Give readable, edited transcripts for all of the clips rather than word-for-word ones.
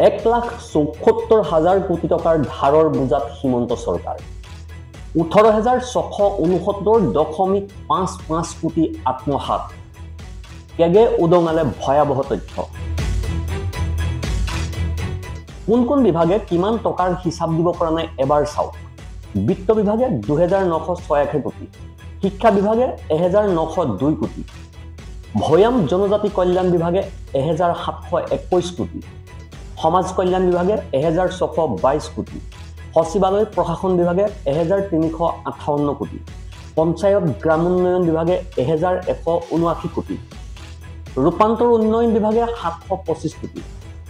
1,74,000 কোটি টকাৰ ধাৰৰ বোজাত হিমন্ত চৰকাৰ 18,669.55 কোটি আত্মহাত কেগে উদঙালে ভয়াবহ তথ্য কোন বিভাগে কিমান টকাৰ হিচাপ দিব পৰা নাই এবাৰ চাওক বিত্ত বিভাগে 2,986 কোটি শিক্ষা বিভাগে 1,902 কোটি ভয়াম জনজাতি কল্যাণ বিভাগে 1,721 কোটি সমাজ কল্যাণ বিভাগে 1,622 কোটি সচিবালয় প্ৰশাসন বিভাগে 1,358 কোটি পঞ্চায়ত গ্ৰাম উন্নয়ন বিভাগে 1,179 কোটি ৰূপান্তৰ উন্নয়ন বিভাগে 725 কোটি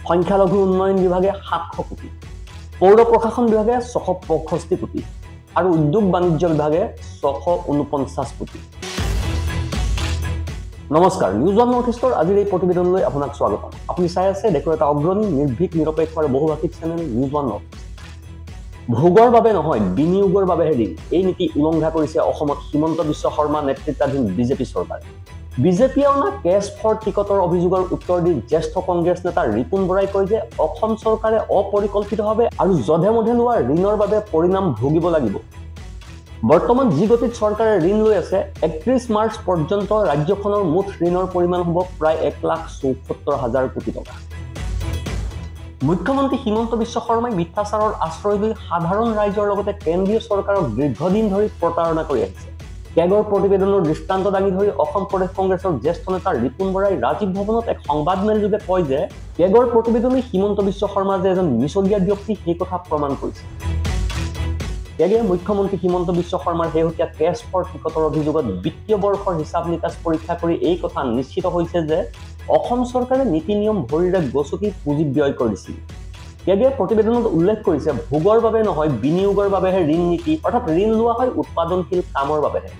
সংখ্যালঘু উন্নয়ন বিভাগে 700 কোটি পৌৰ প্ৰশাসন বিভাগে 665 কোটি আৰু উদ্যোগ বাণিজ্য বিভাগে 649 কোটি নমস্কাৰ নিউজ ওৱান নৰ্থ ইষ্টৰ আজিৰ এই প্ৰতিবেদনলৈ আপোনাক স্বাগতম আপুনি চাই আছে দেশৰ এটা অগ্ৰণী নিৰ্ভীক নিৰপেক্ষ আৰু বহুভাষিক চেনেল নিউজ ওৱান নৰ্থ ভোগৰ বাবে নহয় বিনিয়োগৰ বাবে হেৰি এই নীতি উলংঘা কৰিছে অসমত হিমন্ত বিশ্ব শৰ্মা নেতৃত্বাধীন বিজেপি চৰকাৰে বিজেপিয়ে অনা কেছ ফৰ টিকটৰ অভিযোগৰ উত্তৰ দি জ্যেষ্ঠ কংগ্ৰেছ নেতা ৰিপুন বৰাই কয় যে অসম চৰকাৰে অপৰিকল্পিতভাৱে আৰু জধে মধে লোৱা ঋণৰ বাবে পৰিণাম ভুগিব লাগিব বৰ্তমান যি গতিত চৰকাৰে ঋণ লৈ আছে 31 মাৰ্চ পৰ্যন্ত ৰাজ্যখনৰ মুঠ ঋণৰ পৰিমাণ হ'ব প্ৰায় 1,74,000 কোটি টকা মুখ্যমন্ত্ৰী হিমন্ত বিশ্ব শৰ্মাই মিথ্যাচাৰৰ আশ্ৰয় লৈ সাধাৰণ ৰাইজৰ লগতে কেন্দ্ৰীয় চৰকাৰক দীৰ্ঘদিন ধৰি প্ৰতাৰণা কৰি আহিছে কেগৰ প্ৰতিবেদনৰ দৃষ্টান্ত দাঙি ধৰি অসম প্ৰদেশ কংগ্ৰেছৰ জ্যেষ্ঠ নেতা ৰিপুন বৰাই ৰাজীৱ ভৱনত এক সংবাদমেল যোগে কয় যে কেগৰ প্ৰতিবেদনে হিমন্ত বিশ্ব শৰ্মা যে এজন মিছলীয়া ব্যক্তি সেই কথা প্ৰমাণ কৰিছে কেগে মুখ্যমন্ত্ৰী হিমন্ত বিশ্ব শৰ্মাৰ শেহতীয়া কেছ ফৰ টিকটৰ অভিযোগত বিত্তীয় বৰ্ষৰ হিচাপ নিকাচ পৰীক্ষা কৰি এই কথা নিশ্চিত হৈছে যে অসম চৰকাৰে নীতি নিয়ম ভৰিৰে গছকি পুঁজি ব্যয় কৰিছিল কেগে প্ৰতিবেদনত উল্লেখ কৰিছে ভোগৰ বাবে নহয় বিনিয়োগৰ বাবেহে ঋণ নীতি অৰ্থাৎ ঋণ লোৱা হয় উৎপাদনশীল কামৰ বাবেহে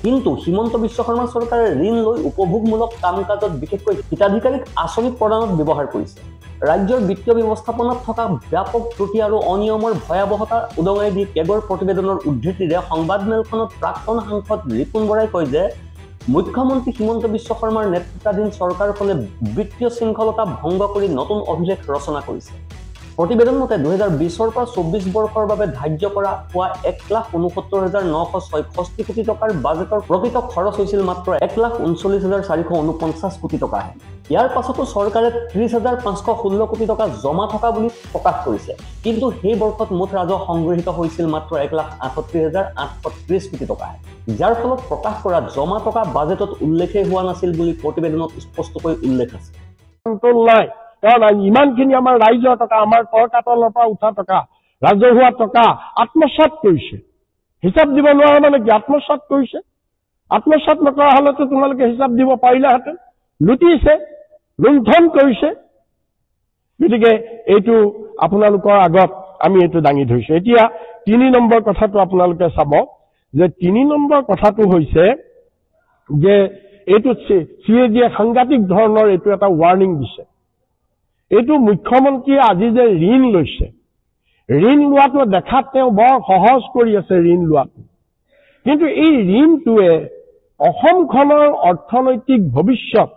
কিন্তু হিমন্ত বিশ্ব শৰ্মা চৰকাৰে ঋণ লৈ উপভোগমূলক কাম কাজত বিশেষকৈ হিতাধিকাৰীক আঁচনি প্ৰদানত ব্যৱহাৰ কৰিছে ৰাজ্যৰ বিত্তীয় ব্যৱস্থাপনাত থকা ব্যাপক ত্ৰুটি আৰু অনিয়মৰ ভয়াৱহতা উদঙাই দি কেগৰ প্ৰতিবেদনৰ উদ্ধৃতিৰে সংবাদমেলখনত প্ৰাক্তন সাংসদ ৰিপুন বৰাই কয় যে মুখ্যমন্ত্ৰী হিমন্ত বিশ্ব শৰ্মাৰ নেতৃত্বাধীন চৰকাৰখনে বিত্তীয় শৃংখলতা ভংগ কৰি নতুন অভিলেখ ৰচনা কৰিছে প্ৰতিবেদন মতে 2020 পৰা 24 বৰ্ষৰ বাবে ধাৰ্য কৰা হোৱা 1,69,966 কোটি টকাৰ বাজেটৰ প্ৰকৃত খৰচ হৈছিল মাত্ৰ 1,39,449 কোটি টকাহে ইয়াৰ পাছতো চৰকাৰে 30,516 কোটি টকা জমা থকা বুলি প্ৰকাশ কৰিছে কিন্তু সেই বৰ্ষত মুঠ ৰাজহ সংগ্ৰহিত হৈছিল মাত্ৰ 1,68,830 কোটি টকাহে যাৰ ফলত প্ৰকাশ কৰা জমা টকা বাজেটত উল্লেখেই হোৱা নাছিল বুলি প্ৰতিবেদনত স্পষ্টকৈ উল্লেখ আছে কাৰণ ইমানখিনি আমাৰ ৰাইজৰ টকা আমাৰ কৰ কাটলৰ পৰা উঠা টকা ৰাজহুৱা টকা আত্মসাৎ কৰিছে হিচাপ দিব নোৱাৰা মানে কি আত্মসাৎ কৰিছে আত্মসাৎ নকৰা হলেতো তোমালোকে হিচাপ দিব পাৰিলাহেঁতেন লুটিছে লুণ্ঠন কৰিছে গতিকে এইটো আপোনালোকৰ আগত আমি এইটো দাঙি ধৰিছো এতিয়া 3 নম্বৰ কথাটো আপোনালোকে চাব যে 3 নম্বৰ কথাটো হৈছে যে এইটো চিএজিয়ে সাংঘাতিক ধৰণৰ এইটো এটা ৱাৰ্নিং দিছে এইটো মুখ্যমন্ত্ৰীয়ে আজি যে ঋণ লৈছে ঋণ লোৱাটো দেখাত তেওঁ বৰ সহজ কৰি আছে ঋণ লোৱাটো কিন্তু এই ঋণটোৱে অসমখনৰ অৰ্থনৈতিক ভৱিষ্যত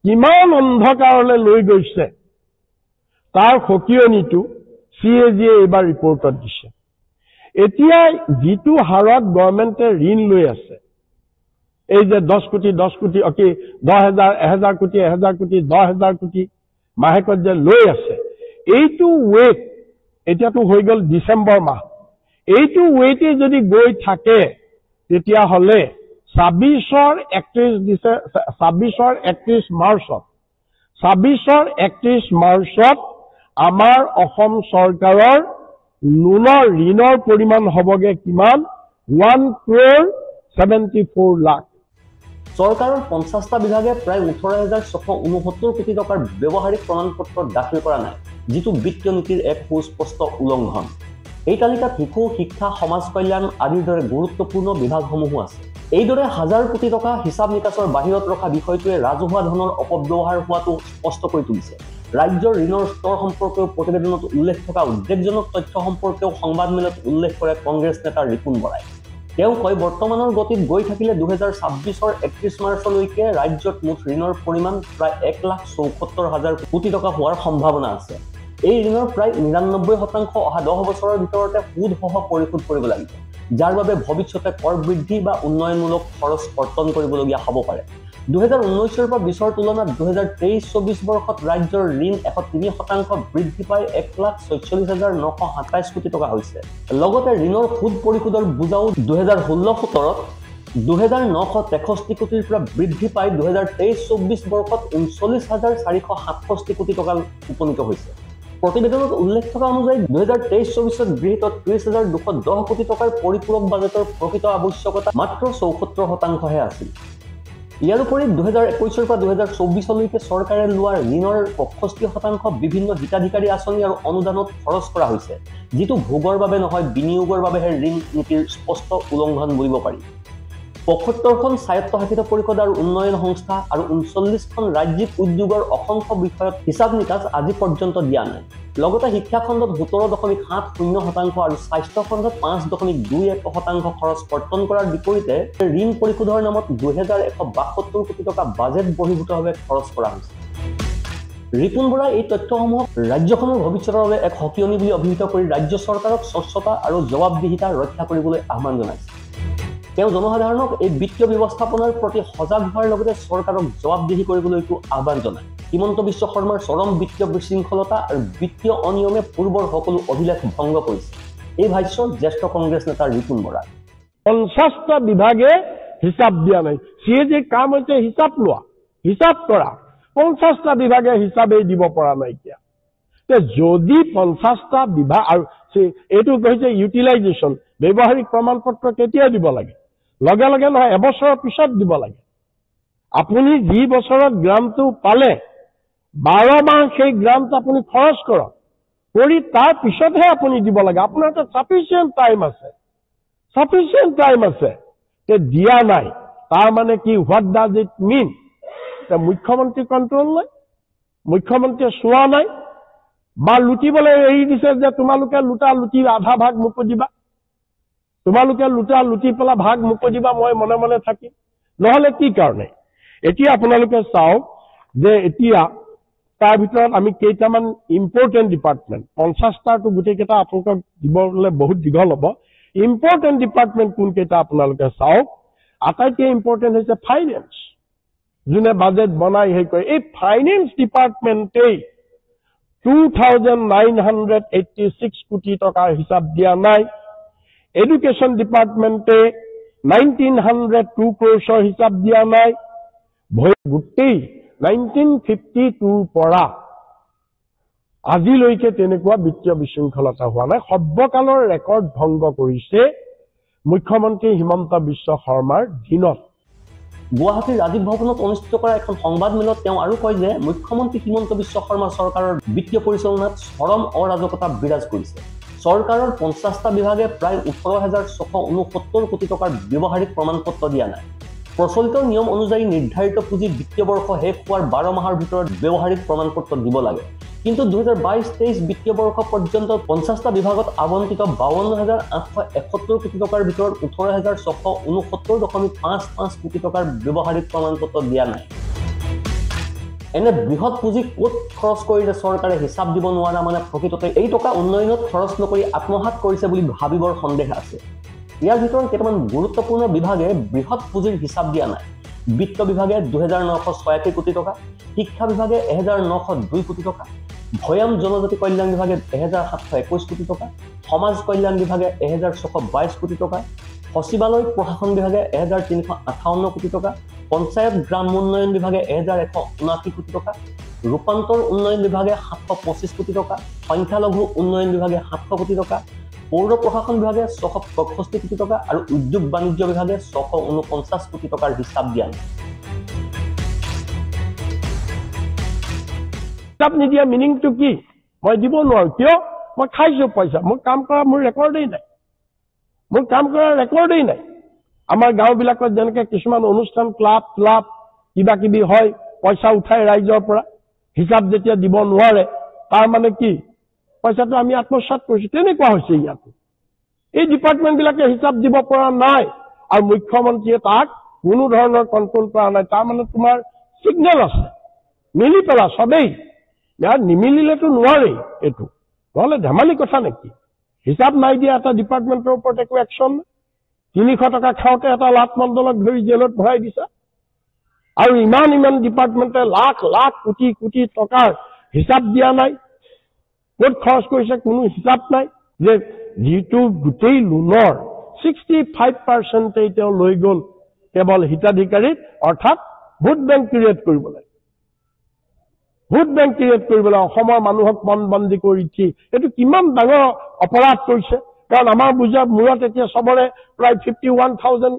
কিমান অন্ধকাৰলৈ লৈ গৈছে তাৰ সকিয়নিটো চিএজিয়ে এইবাৰ ৰিপৰ্টত দিছে এতিয়া যিটো হাৰত গভৰ্ণমেণ্টে ঋণ লৈ আছে এই যে 10 কোটি 10,000 কোটি 1,000 কোটি 10,000 কোটি মাহেকত যে লৈ আছে এইটো ৱেট এতিয়াতো হৈ গ'ল ডিচেম্বৰ মাহ এইটো ৱেটে যদি গৈ থাকে তেতিয়াহ'লে 26ৰ 31 মাৰ্চত আমাৰ অসম চৰকাৰৰ ঋণৰ পৰিমাণ হ'বগে কিমান 1,74 লাখ চৰকাৰৰ 50টা বিভাগে প্ৰায় 18,669 কোটি টকাৰ ব্যৱহাৰিক প্ৰমাণপত্ৰ দাখিল কৰা নাই যিটো বিত্তীয় নীতিৰ এক সুস্পষ্ট উলংঘন এই তালিকাত শিশু শিক্ষা সমাজ কল্যাণ আদিৰ দৰে গুৰুত্বপূৰ্ণ বিভাগসমূহো আছে এইদৰে হাজাৰ কোটি টকা হিচাপ নিকাচৰ বাহিৰত ৰখা বিষয়টোৱে ৰাজহুৱা ধনৰ অপব্যৱহাৰ হোৱাটো স্পষ্ট কৰি তুলিছে ৰাজ্যৰ ঋণৰ স্তৰ সম্পৰ্কেও প্ৰতিবেদনত উল্লেখ থকা উদ্বেগজনক তথ্য সম্পৰ্কেও সংবাদমেলত উল্লেখ কৰে কংগ্ৰেছ নেতা ৰিপুন বৰাই তেওঁ কয় বৰ্তমানৰ গতিত গৈ থাকিলে 2026ৰ 31 মাৰ্চলৈকে ৰাজ্যত মুঠ ঋণৰ পৰিমাণ প্ৰায় 1,74,000 কোটি টকা হোৱাৰ সম্ভাৱনা আছে এই ঋণৰ প্ৰায় 99% অহা 10 বছৰৰ ভিতৰতে সুদসহ পৰিশোধ কৰিব লাগিব, যাৰ বাবে ভৱিষ্যতে কৰ বৃদ্ধি বা উন্নয়নমূলক খৰচ কৰ্তন কৰিবলগীয়া হ'ব পাৰে। 2019 পৰা 20ৰ তুলনাত 2023-24 বৰ্ষত ৰাজ্যৰ ঋণ 103% বৃদ্ধি পাই 1,46,927 কোটি টকা হৈছে। লগতে ঋণৰ সুদ পৰিশোধৰ বোজাও 2016-17ত 2,963 কোটিৰ পৰা বৃদ্ধি পাই 2023-24 বৰ্ষত 39,467 কোটি টকা উপনীত হৈছে। প্ৰতিবেদনত উল্লেখ থকা অনুযায়ী 2023-24ত গৃহীত 30,210 কোটি টকাৰ পৰিপূৰক বাজেটৰ প্ৰকৃত আৱশ্যকতা মাত্ৰ 74%হে আছিল। ইয়াৰ উপৰি 2021 পৰা 2024লৈকে চৰকাৰে লোৱা ঋণৰ 65% বিভিন্ন হিতাধিকাৰী আঁচনি আৰু অনুদানত খৰচ কৰা হৈছে, যিটো ভোগৰ বাবে নহয় বিনিয়োগৰ বাবেহে ঋণ নীতিৰ স্পষ্ট উলংঘন বুলিব পাৰি। 75খন স্বায়ত্তশাসিত পৰিষদ আৰু উন্নয়ন সংস্থা আৰু 39খন ৰাজ্যিক উদ্যোগৰ অসংখ্য বিষয়ত হিচাপ নিকাচ আজি পৰ্যন্ত দিয়া নাই। লগতে শিক্ষা খণ্ডত 17.70% আৰু স্বাস্থ্য খণ্ডত 5.21% খৰচ কৰ্তন কৰাৰ বিপৰীতে ঋণ পৰিশোধৰ নামত 2,172 কোটি টকা বাজেট বহিৰ্ভূতভাৱে খৰচ কৰা হৈছে। ৰিপুন বৰাই এই তথ্যসমূহক ৰাজ্যখনৰ ভৱিষ্যতৰ বাবে এক সকিয়নি বুলি অভিহিত কৰি ৰাজ্য চৰকাৰক স্বচ্ছতা আৰু জবাবদিহিতা ৰক্ষা কৰিবলৈ আহ্বান জনাইছে। তেওঁ জনসাধাৰণক এই বিত্তীয় ব্যৱস্থাপনাৰ প্ৰতি সজাগ হোৱাৰ লগতে চৰকাৰক জবাবদিহি কৰিবলৈকো আহ্বান জনায়। হিমন্ত বিশ্ব শৰ্মাৰ চৰম বিত্তীয় বিশৃংখলতা আৰু বিত্তীয় অনিয়মে পূৰ্বৰ সকলো অভিলেখ ভংগ কৰিছে। এই ভাষ্য জ্যেষ্ঠ কংগ্ৰেছ নেতা ৰিপুন বৰা। 50টা বিভাগে হিচাপ দিয়া নাই। সিয়ে যে কাম হৈছে হিচাপ লোৱা, হিচাপ কৰা। 50টা বিভাগে হিচাপেই দিব পৰা নাইকিয়া। যদি 50টা বিভাগ আৰু এইটো কৈছে ইউটিলাইজেশ্যন, ব্যৱহাৰিক প্ৰমাণ পত্ৰ কেতিয়া দিব লাগে? লগে লগে নহয়, এবছৰৰ পিছত দিব লাগে। আপুনি যি বছৰত গ্ৰামটো পালে 12 মাহ সেই গ্ৰামটো আপুনি খৰচ কৰক, কৰি তাৰ পিছতহে আপুনি দিব লাগে। আপোনাৰ তো চাফিচিয়েণ্ট টাইম আছে, চাফিচিয়েণ্ট টাইম আছে। দিয়া নাই, তাৰ মানে কি? হোৱাট ডাজ ইট মিন? মুখ্যমন্ত্ৰী কণ্ট্ৰল নাই, মুখ্যমন্ত্ৰীয়ে চোৱা নাই, বা লুটিবলৈ এৰি দিছে যে তোমালোকে লুটা লুটি আধা ভাগ মোকো দিবা, তোমালোকে লুটা লুটি পেলাই ভাগ মোকো দিবা, মই মনে মনে থাকিম। নহলে কি কাৰণে? এতিয়া আপোনালোকে চাওক যে এতিয়া তাৰ ভিতৰত আমি কেইটামান ইম্পৰ্টেণ্ট ডিপাৰ্টমেণ্ট, 50টাৰটো গোটেইকেইটা আপোনালোকক দিবলৈ বহুত দীঘল হ'ব। ইম্পৰ্টেণ্ট ডিপাৰ্টমেণ্ট কোনকেইটা আপোনালোকে চাওক। আটাইতকৈ ইম্পৰ্টেণ্ট হৈছে ফাইনেন্স, যোনে বাজেট বনাই সেই কৰে। এই ফাইনেন্স ডিপাৰ্টমেণ্টেই 2,986 কোটি টকাৰ হিচাপ দিয়া নাই। এডুকেশ্যন ডিপাৰ্টমেণ্টে 1,902 ক্ৰ'ৰ্ছৰ হিচাপ দিয়া নাই। গোটেই 1952ৰ পৰা আজিলৈকে তেনেকুৱা বিত্তীয় বিশৃংখলতা হোৱা নাই। সৰ্বকালৰ ৰেকৰ্ড ভংগ কৰিছে মুখ্যমন্ত্ৰী হিমন্ত বিশ্ব শৰ্মাৰ দিনত। গুৱাহাটীৰ ৰাজীৱ ভৱনত অনুষ্ঠিত কৰা এখন সংবাদমেলত তেওঁ আৰু কয় যে মুখ্যমন্ত্ৰী হিমন্ত বিশ্ব শৰ্মা চৰকাৰৰ বিত্তীয় পৰিচালনাত চৰম অৰাজকতা বিৰাজ কৰিছে। চৰকাৰৰ 50টা বিভাগে প্ৰায় 18,669 কোটি টকাৰ ব্যৱহাৰিক প্ৰমাণপত্ৰ দিয়া নাই। প্ৰচলিত নিয়ম অনুযায়ী নিৰ্ধাৰিত পুঁজি বিত্তীয় বৰ্ষ শেষ হোৱাৰ 12 মাহৰ ভিতৰত ব্যৱহাৰিক প্ৰমাণপত্ৰ দিব লাগে। কিন্তু 2022-23 বিত্তীয় বৰ্ষ পৰ্যন্ত 50টা বিভাগত আবণ্টিত 52,871 কোটি টকাৰ ভিতৰত 18,669.55 কোটি টকাৰ ব্যৱহাৰিক প্ৰমাণপত্ৰ দিয়া নাই। এনে বৃহৎ পুঁজি ক'ত খৰচ কৰিলে চৰকাৰে হিচাপ দিব নোৱাৰা মানে প্ৰকৃততে এই টকা উন্নয়নত খৰচ নকৰি আত্মসাৎ কৰিছে বুলি ভাবিবৰ সন্দেহ আছে। ইয়াৰ ভিতৰত কেইটামান গুৰুত্বপূৰ্ণ বিভাগে বৃহৎ পুঁজিৰ হিচাপ দিয়া নাই। বিত্ত বিভাগে 2,986 কোটি টকা, শিক্ষা বিভাগে 1,902 কোটি টকা, ভৈয়াম জনজাতি কল্যাণ বিভাগে 1,721 কোটি টকা, সমাজ কল্যাণ বিভাগে 1,622 কোটি টকা, সচিবালয় প্ৰশাসন বিভাগে 1,358 কোটি টকা, পঞ্চায়ত গ্ৰাম উন্নয়ন বিভাগে 1,179 কোটি টকা, ৰূপান্তৰ উন্নয়ন বিভাগে 725 কোটি টকা, সংখ্যালঘু উন্নয়ন বিভাগে 700 কোটি টকা, পৌৰ প্ৰশাসন বিভাগে 665 কোটি টকা আৰু উদ্যোগ বাণিজ্য বিভাগে 649 কোটি টকাৰ হিচাপ দিয়া নাই। হিচাপ নিদিয়া মিনিংটো কি? মই দিব নোৱাৰো। কিয়? মই খাইছো পইচা, মোৰ কাম কৰা মোৰ ৰেকৰ্ডেই নাই, মোৰ কাম কৰাৰ ৰেকৰ্ডেই নাই। আমাৰ গাঁওবিলাকত যেনেকে কিছুমান অনুষ্ঠান ক্লাব কিবা কিবি হয়, পইচা উঠাই ৰাইজৰ পৰা, হিচাপ যেতিয়া দিব নোৱাৰে তাৰ মানে কি? পইচাটো আমি আত্মসাৎ কৰিছো। তেনেকুৱা হৈছে ইয়াতো। এই ডিপাৰ্টমেণ্টবিলাকে হিচাপ দিব পৰা নাই আৰু মুখ্যমন্ত্ৰীয়ে তাক কোনো ধৰণৰ কণ্ট্ৰল কৰা নাই। তাৰ মানে তোমাৰ ছিগনেল আছে, মিলি পেলা চবেই ইয়াৰ নিমিলিলেতো নোৱাৰেই এইটো, নহ'লে ধেমালি কথা নেকি? হিচাপ নাই দিয়া এটা ডিপাৰ্টমেণ্টৰ ওপৰত একো একশ্যন নাই। 300 টকা খাওঁতে এটা লাট মণ্ডলক ধৰি জেলত ভৰাই দিছা, আৰু ইমান ডিপাৰ্টমেণ্টে লাখ লাখ কোটি কোটি টকাৰ হিচাপ দিয়া নাই, ক'ত খৰচ কৰিছে কোনো হিচাপ নাই। যে যিটো গোটেই লোনৰ 65% তেওঁ লৈ গ'ল কেৱল হিতাধিকাৰীত, অৰ্থাৎ ভোট বেংক ক্ৰিয়েট কৰিবলৈ, ভোট বেংক ক্ৰিয়েট কৰিবলৈ অসমৰ মানুহক মনবন্দী কৰি উঠি এইটো কিমান ডাঙৰ অপৰাধ কৰিছে। কাৰণ আমাৰ মূৰত এতিয়া চবৰে প্ৰায় 51,000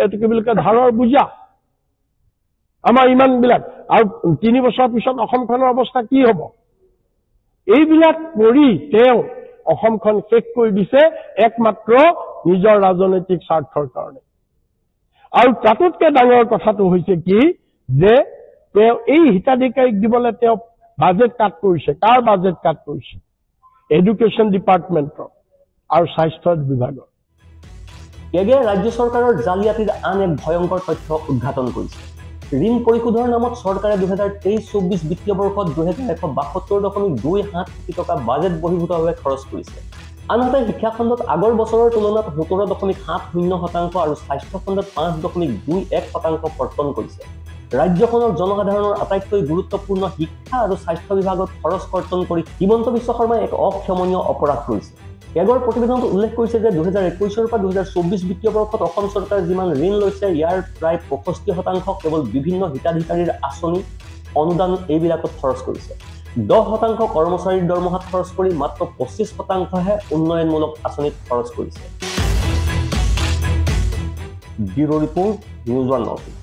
এইটো কি বুলি কয় ধাৰৰ বোজা আমাৰ ইমানবিলাক, আৰু 3 বছৰ পিছত অসমখনৰ অৱস্থা কি হ'ব? এইবিলাক কৰি তেওঁ অসমখন শেষ কৰি দিছে একমাত্ৰ নিজৰ ৰাজনৈতিক স্বাৰ্থৰ কাৰণে। আৰু তাতোতকৈ ডাঙৰ কথাটো হৈছে কি, যে তেওঁ এই হিতাধিকাৰীক দিবলৈ তেওঁ বাজেট কাট কৰিছে। কাৰ বাজেট কাট কৰিছে? এডুকেশ্যন ডিপাৰ্টমেণ্টৰ আৰু স্বাস্থ্য বিভাগৰ। কেগে ৰাজ্য চৰকাৰৰ জালিয়াতিৰ আন এক ভয়ংকৰ তথ্য উদ্ঘাটন কৰিছে। ঋণ পৰিশোধৰ নামত চৰকাৰে 2023-24 বিত্তীয় বৰ্ষত 2172.27 কোটি টকা বাজেট বহিৰ্ভূতভাৱে খৰচ কৰিছে। আনহাতে শিক্ষা খণ্ডত আগৰ বছৰৰ তুলনাত 17.70% আৰু স্বাস্থ্য খণ্ডত 5.21% কৰ্তন কৰিছে। ৰাজ্যখনৰ জনসাধাৰণৰ আটাইতকৈ গুৰুত্বপূৰ্ণ শিক্ষা আৰু স্বাস্থ্য বিভাগত খৰচ কৰ্তন কৰি হিমন্ত বিশ্ব শৰ্মাই এক অক্ষমনীয় অপৰাধ কৰিছে। কেগৰ প্ৰতিবেদনত উল্লেখ কৰিছে যে 2021 পৰা 2024 বিত্তীয় বৰ্ষত অসম চৰকাৰে যিমান ঋণ লৈছে ইয়াৰ প্ৰায় 65% কেৱল বিভিন্ন হিতাধিকাৰীৰ আঁচনি, অনুদান এইবিলাকত খৰচ কৰিছে। 10% কৰ্মচাৰীৰ দৰমহাত খৰচ কৰি মাত্ৰ 25%হে উন্নয়নমূলক আঁচনিত খৰচ কৰিছে। Bureau report, news 1 north.